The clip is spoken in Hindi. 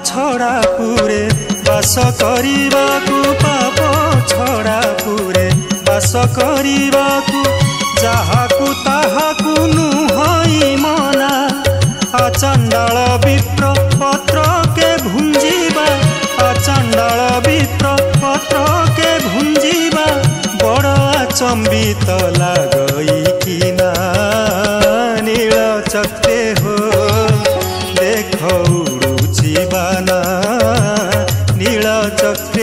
छड़ा पुरे बास करिबाकु पाप छड़ा पुरे बास करिबाकु जाहाकु ताहाकु नुहई मना आचंडाल विप्र पत्र के भुंजीबा आचंडाल विप्र पत्र के भुंजीबा बड़ आचंबित लागई किना नील चक्रे हो देख उड़ुची बाना नील चक्र